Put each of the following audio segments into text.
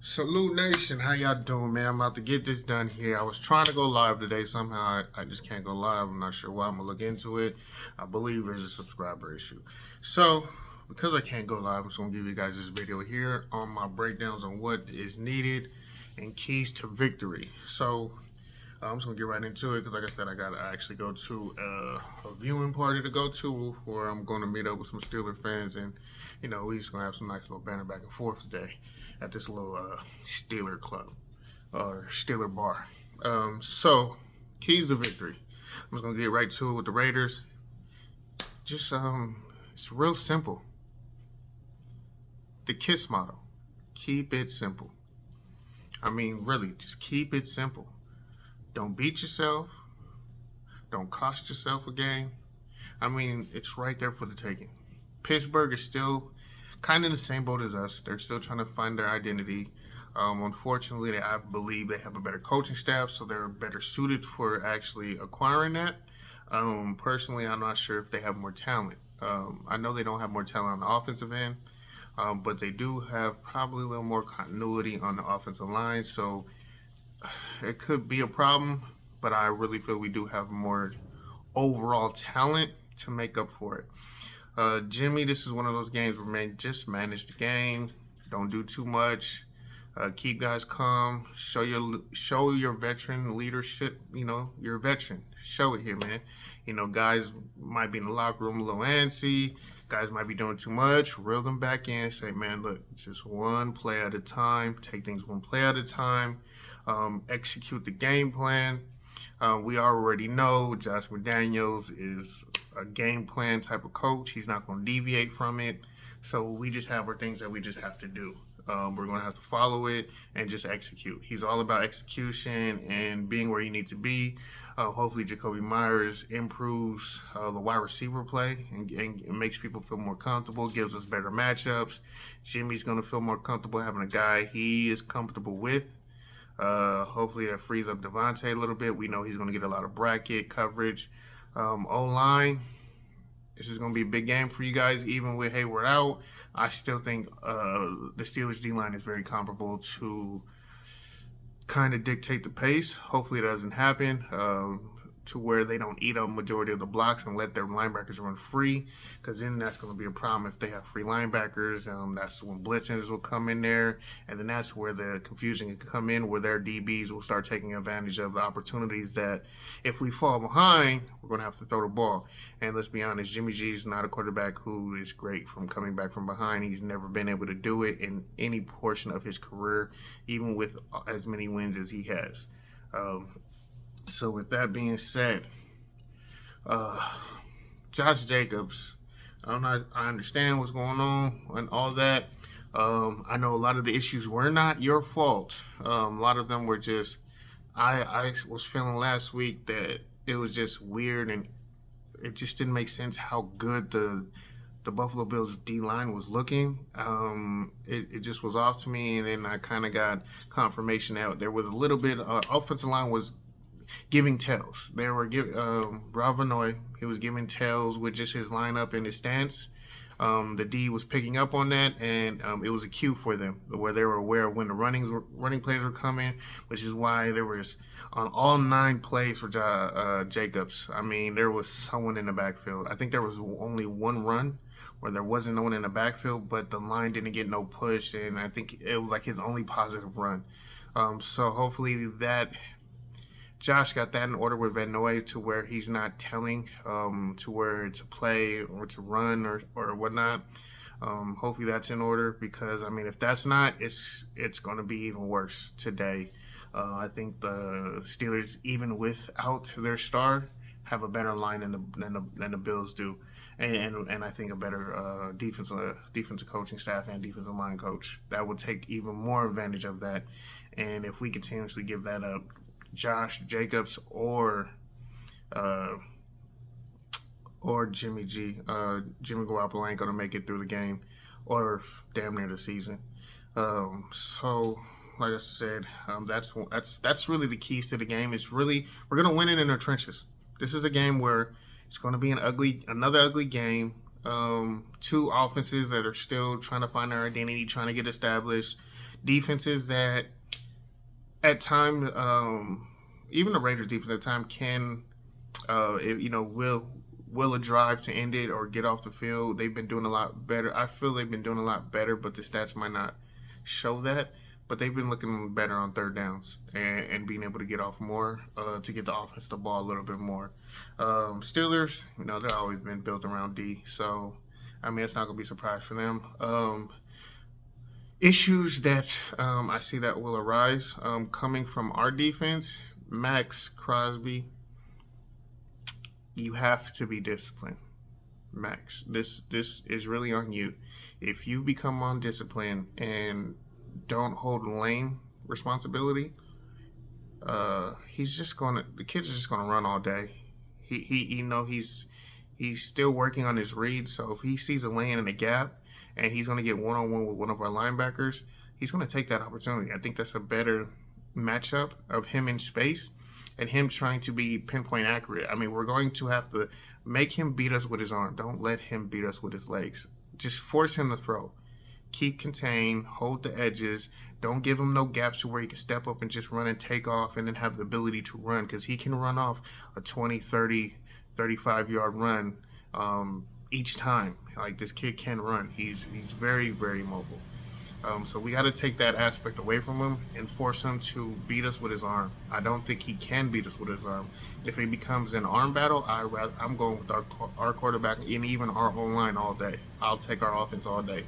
Salute Nation, how y'all doing, man? I'm about to get this done here. I was trying to go live today. Somehow I just can't go live. I'm not sure why. I'm going to look into it. I believe there's a subscriber issue. So, because I can't go live, I'm just going to give you guys this video here on my breakdowns on what is needed and keys to victory. So, I'm just going to get right into it because, like I said, I got to actually go to a viewing party to go to where I'm going to meet up with some Steeler fans, and, you know, we're just going to have some nice little banter back and forth today at this little Steeler club or Steeler bar. So, keys to victory. I'm just going to get right to it with the Raiders. Just, it's real simple. The KISS model. Keep it simple. I mean, really, just keep it simple. Don't beat yourself. Don't cost yourself a game. I mean, it's right there for the taking. Pittsburgh is still kind of in the same boat as us. They're still trying to find their identity. Unfortunately, I believe they have a better coaching staff, so they're better suited for actually acquiring that. Personally, I'm not sure if they have more talent. I know they don't have more talent on the offensive end, but they do have probably a little more continuity on the offensive line, so it could be a problem, but I really feel we do have more overall talent to make up for it. Jimmy, this is one of those games where, man, just manage the game. Don't do too much. Keep guys calm. Show your veteran leadership. You know, you're a veteran. Show it here, man. You know, guys might be in the locker room a little antsy. Guys might be doing too much. Reel them back in. Say, man, look, it's just one play at a time. Take things one play at a time. Execute the game plan. We already know Josh McDaniels is a game plan type of coach. He's not going to deviate from it. So we just have our things that we just have to do. We're going to have to follow it and just execute. He's all about execution and being where you need to be. Hopefully Jacoby Myers improves the wide receiver play and makes people feel more comfortable, gives us better matchups. Jimmy's going to feel more comfortable having a guy he is comfortable with. Hopefully that frees up Devontae a little bit. We know he's going to get a lot of bracket coverage. O-line, this is going to be a big game for you guys, even with Hayward out. I still think the Steelers D-line is very comparable to kind of dictate the pace. Hopefully it doesn't happen to where they don't eat up majority of the blocks and let their linebackers run free, because then that's going to be a problem if they have free linebackers. That's when blitzes will come in there, and then that's where the confusion can come in, where their DBs will start taking advantage of the opportunities that if we fall behind, we're going to have to throw the ball. And let's be honest, Jimmy G is not a quarterback who is great from coming back from behind. He's never been able to do it in any portion of his career, even with as many wins as he has. So with that being said, Josh Jacobs, I understand what's going on and all that. I know a lot of the issues were not your fault. A lot of them were just, I was feeling last week that it was just weird and it just didn't make sense how good the Buffalo Bills D-line was looking. It just was off to me, and then I kind of got confirmation that there was a little bit, offensive line was giving tells. They were giving Rob Vanoy, he was giving tells with just his lineup and his stance. The D was picking up on that, and it was a cue for them where they were aware of when the running plays were coming, which is why there was on all 9 plays for Jacobs. I mean, there was someone in the backfield. I think there was only one run where there wasn't no one in the backfield, but the line didn't get no push, and I think it was like his only positive run. So hopefully that Josh got that in order with Van Noy to where he's not telling to where to play or to run or whatnot. Hopefully that's in order, because, I mean, if that's not, it's going to be even worse today. I think the Steelers, even without their star, have a better line than the Bills do, and I think a better defensive coaching staff and defensive line coach that would take even more advantage of that. And if we continuously give that up, Josh Jacobs or Jimmy G, Jimmy Garoppolo ain't gonna make it through the game or damn near the season. So like I said, that's really the keys to the game. It's really, we're gonna win it in our trenches. This is a game where it's gonna be another ugly game. Two offenses that are still trying to find their identity, trying to get established. Defenses that at times, even the Raiders defense at times can, will a drive to end it or get off the field. They've been doing a lot better. I feel they've been doing a lot better, but the stats might not show that. But they've been looking better on third downs and being able to get off more to get the offense the ball a little bit more. Steelers, they've always been built around D, so I mean it's not gonna be a surprise for them. Issues that I see that will arise coming from our defense, Max Crosby, you have to be disciplined. Max, this is really on you. If you become undisciplined and don't hold lane responsibility, the kid's just gonna run all day. He's still working on his read, so if he sees a lane in a gap and he's gonna get one-on-one with one of our linebackers, he's gonna take that opportunity. I think that's a better matchup of him in space and him trying to be pinpoint accurate. I mean, we're going to have to make him beat us with his arm. Don't let him beat us with his legs. Just force him to throw. Keep contained, hold the edges. Don't give him no gaps to where he can step up and just run and take off and then have the ability to run, because he can run off a 20, 30, 35-yard run each time. Like, this kid can run. He's very, very mobile. So we got to take that aspect away from him and force him to beat us with his arm. I don't think he can beat us with his arm. If it becomes an arm battle, I'm going with our quarterback and even our O-line all day. I'll take our offense all day.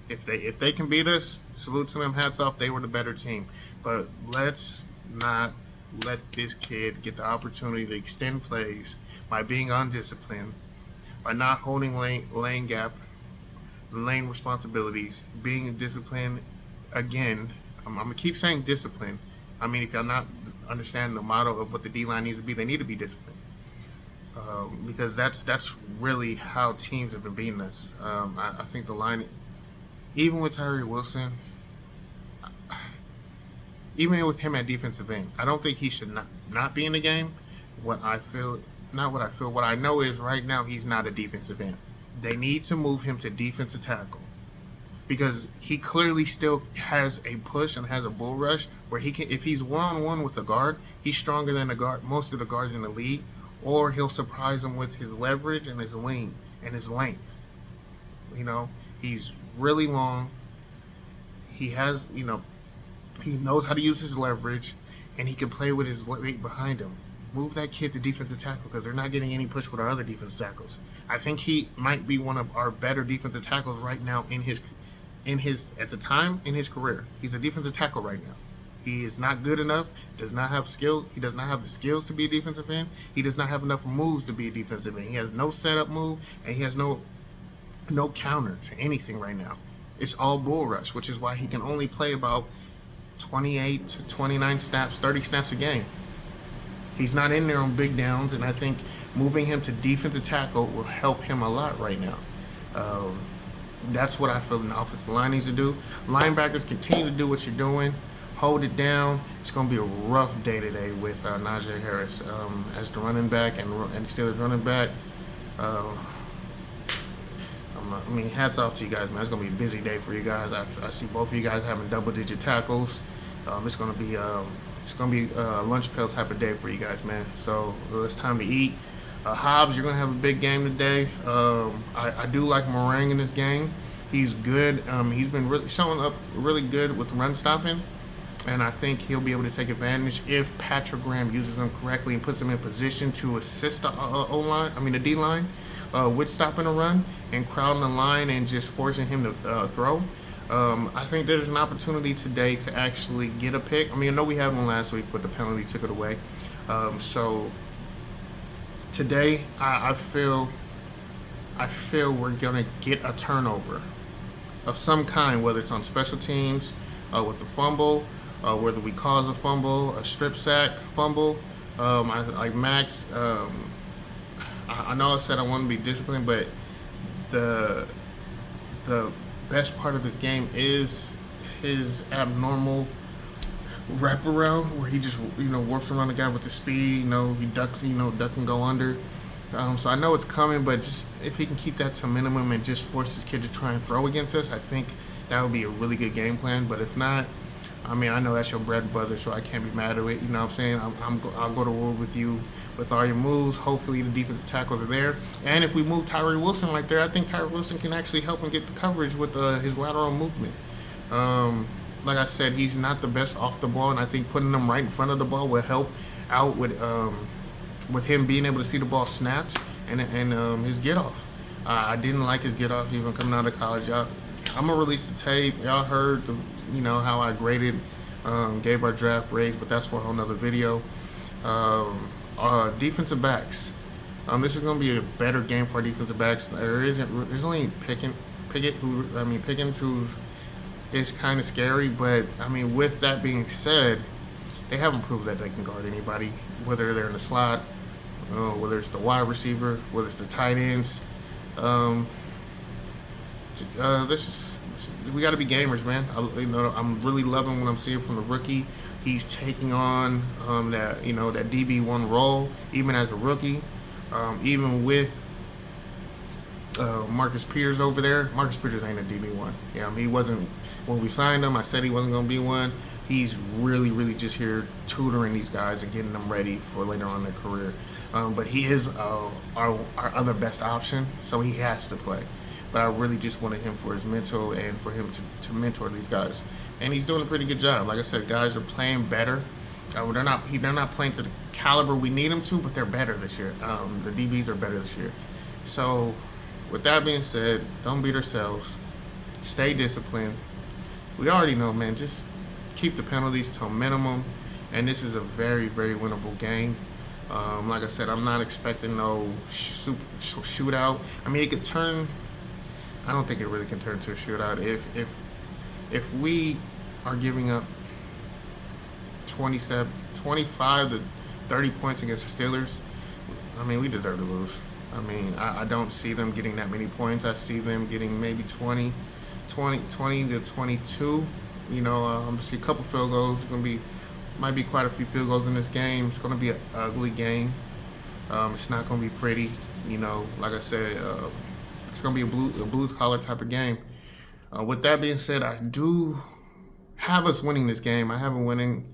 If they can beat us, salute to them, hats off. They were the better team. But let's not let this kid get the opportunity to extend plays by being undisciplined, by not holding lane gap, lane responsibilities, being disciplined. Again, I'm going to keep saying discipline. I mean, if y'all not understand the motto of what the D-line needs to be, they need to be disciplined. Because that's really how teams have been beating us. I think the line, even with Tyree Wilson, even with him at defensive end, I don't think he should not be in the game. What I know is right now he's not a defensive end. They need to move him to defensive tackle, because he clearly still has a push and has a bull rush where he can, if he's one-on-one with the guard, he's stronger than most of the guards in the league, or he'll surprise him with his leverage and his lean and his length. He's really long. He has, he knows how to use his leverage, and he can play with his weight behind him. Move that kid to defensive tackle, because they're not getting any push with our other defensive tackles. I think he might be one of our better defensive tackles right now in his career. He's a defensive tackle right now. He is not good enough, does not have skill. He does not have the skills to be a defensive end. He does not have enough moves to be a defensive end. He has no setup move, and he has no counter to anything right now. It's all bull rush, which is why he can only play about 28 to 29 snaps, 30 snaps a game. He's not in there on big downs, and I think moving him to defensive tackle will help him a lot right now. That's what I feel the offensive line needs to do. Linebackers, continue to do what you're doing. Hold it down. It's going to be a rough day today with Najee Harris as the running back and Steelers running back. Hats off to you guys, man. It's going to be a busy day for you guys. I see both of you guys having double-digit tackles. It's going to be a lunch pail type of day for you guys, man. So it's time to eat. Hobbs, you're going to have a big game today. I do like Meringue in this game. He's good. He's been really showing up really good with run stopping, and I think he'll be able to take advantage if Patrick Graham uses him correctly and puts him in position to assist the D-line with stopping a run and crowding the line and just forcing him to throw. I think there's an opportunity today to actually get a pick. I know we had one last week, but the penalty took it away. So today, I feel we're gonna get a turnover of some kind, whether it's on special teams, with a fumble, whether we cause a fumble, a strip sack fumble. Like Max, I know I said I want to be disciplined, but the best part of his game is his abnormal wraparound, where he just warps around the guy with the speed. He ducks, duck and go under. So I know it's coming, but just if he can keep that to a minimum and just force his kid to try and throw against us, I think that would be a really good game plan. But if not, I mean, I know that's your bread and butter, so I can't be mad at it. You know what I'm saying? I'll go to war with you with all your moves. Hopefully the defensive tackles are there. And if we move Tyree Wilson right there, I think Tyree Wilson can actually help him get the coverage with his lateral movement. Like I said, he's not the best off the ball, and I think putting him right in front of the ball will help out with him being able to see the ball snapped and his get off. I didn't like his get off even coming out of college. I'm gonna release the tape. Y'all heard how I graded, gave our draft grades, but that's for a whole nother video. Defensive backs. This is gonna be a better game for our defensive backs. There's only Pickens, who is kind of scary, but I mean, with that being said, they haven't proved that they can guard anybody, whether they're in the slot, whether it's the wide receiver, whether it's the tight ends. We got to be gamers, man. I'm really loving what I'm seeing from the rookie. He's taking on that DB1 role, even as a rookie, even with Marcus Peters over there. Marcus Peters ain't a DB1. Yeah, he wasn't when we signed him. I said he wasn't going to be one. He's really, really just here tutoring these guys and getting them ready for later on in their career. But he is our other best option, so he has to play. But I really just wanted him for his mental and for him to mentor these guys. And he's doing a pretty good job. Like I said, guys are playing better. They're not playing to the caliber we need them to, but they're better this year. The DBs are better this year. So with that being said, don't beat ourselves. Stay disciplined. We already know, man, just keep the penalties to a minimum. And this is a very, very winnable game. Like I said, I'm not expecting no shootout. I mean, it could turn. I don't think it really can turn to a shootout if we are giving up 25 to 30 points against the Steelers. I mean, we deserve to lose. I mean, I don't see them getting that many points. I see them getting maybe 20 to 22. I see a couple field goals. Might be quite a few field goals in this game. It's going to be an ugly game. It's not going to be pretty. Like I said, it's going to be a blues collar type of game. With that being said, I do have us winning this game. I have it winning,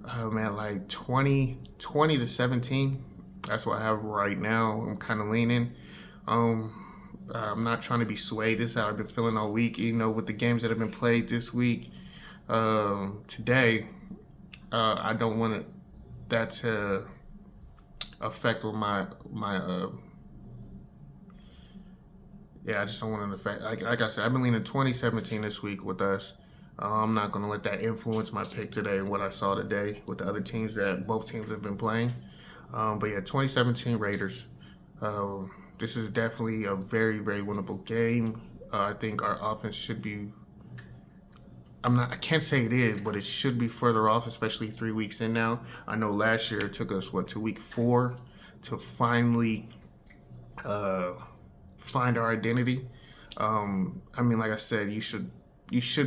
like 20 to 17. That's what I have right now. I'm kind of leaning. I'm not trying to be swayed. This is how I've been feeling all week. With the games that have been played this week, today, I don't want that to affect my I just don't want it to affect. Like I said, I've been leaning 2017 this week with us. I'm not going to let that influence my pick today and what I saw today with the other teams that both teams have been playing. But yeah, 2017 Raiders. This is definitely a very, very winnable game. I think our offense should be. I can't say it is, but it should be further off, especially 3 weeks in now. I know last year it took us to week 4 to finally find our identity. I mean, like I said, you should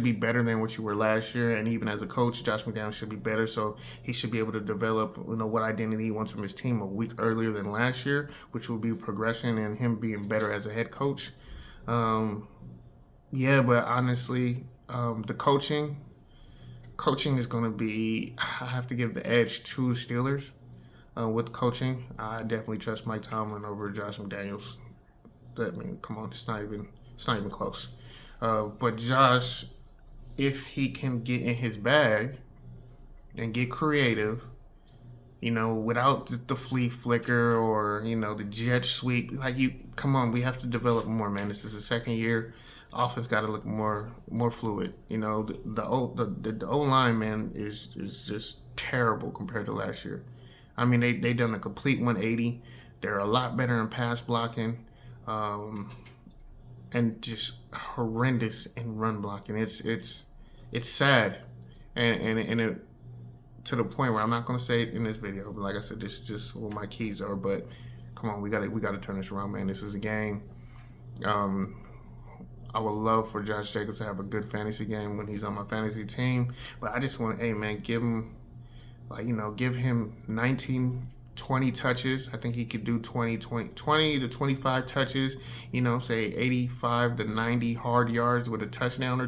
be better than what you were last year, and even as a coach, Josh McDaniels should be better. So he should be able to develop, what identity he wants from his team a week earlier than last year, which will be progression and him being better as a head coach. But honestly, the coaching is going to be. I have to give the edge to the Steelers with coaching. I definitely trust Mike Tomlin over Josh McDaniels. I mean, come on, it's not even close. But Josh, if he can get in his bag and get creative, without the flea flicker or the jet sweep, come on, we have to develop more, man. This is the second year. Offense got to look more fluid. The O line, man, is just terrible compared to last year. I mean, they done a complete 180. They're a lot better in pass blocking. And just horrendous in run blocking. It's sad, and it to the point where I'm not gonna say it in this video. But like I said, this is just what my keys are. But come on, we gotta turn this around, man. This is a game. I would love for Josh Jacobs to have a good fantasy game when he's on my fantasy team. But I just want, give him, give him 19 20 touches. I think he could do 20 to 25 touches, say 85 to 90 hard yards with a touchdown or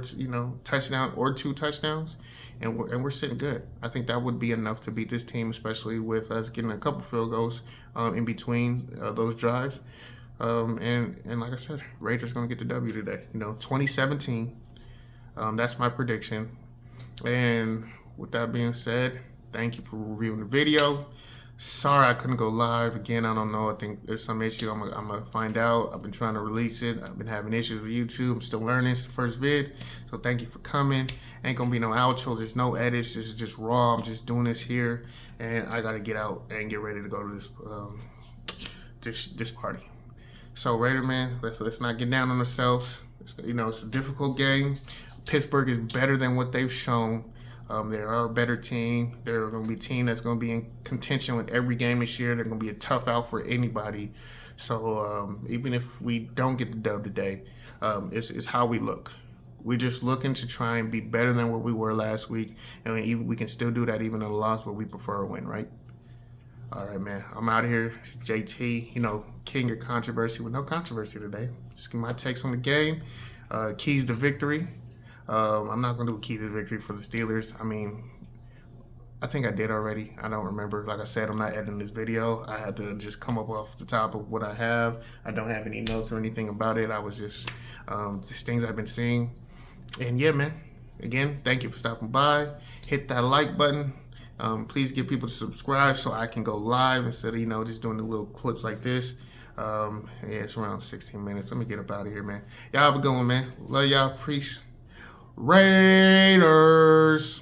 touchdown or 2 touchdowns. And we're sitting good. I think that would be enough to beat this team, especially with us getting a couple field goals in between those drives. And like I said, Raiders going to get the W today. 2017. That's my prediction. And with that being said, thank you for reviewing the video. Sorry I couldn't go live again. I don't know. I think there's some issue. I'm gonna find out. I've been trying to release it. I've been having issues with YouTube. I'm still learning. It's the first vid, so thank you for coming. Ain't gonna be no outro. There's no edits. This is just raw. I'm just doing this here, and I gotta get out and get ready to go to this party. So Raider man, let's not get down on ourselves. It's a difficult game. Pittsburgh is better than what they've shown. They are a better team. They're going to be a team that's going to be in contention with every game this year. They're going to be a tough out for anybody. So even if we don't get the dub today, it's how we look. We're just looking to try and be better than what we were last week. And we can still do that even in a loss, but we prefer a win, right? All right, man. I'm out of here. It's JT, king of controversy with no controversy today. Just give my takes on the game. Keys to victory. I'm not going to do a key to victory for the Steelers. I think I did already. I don't remember. Like I said, I'm not editing this video. I had to just come up off the top of what I have. I don't have any notes or anything about it. I was just things I've been seeing. And yeah, man. Again, thank you for stopping by. Hit that like button. Please get people to subscribe so I can go live instead of, just doing the little clips like this. Yeah, it's around 16 minutes. Let me get up out of here, man. Y'all have a good one, man. Love y'all. Peace. Raiders.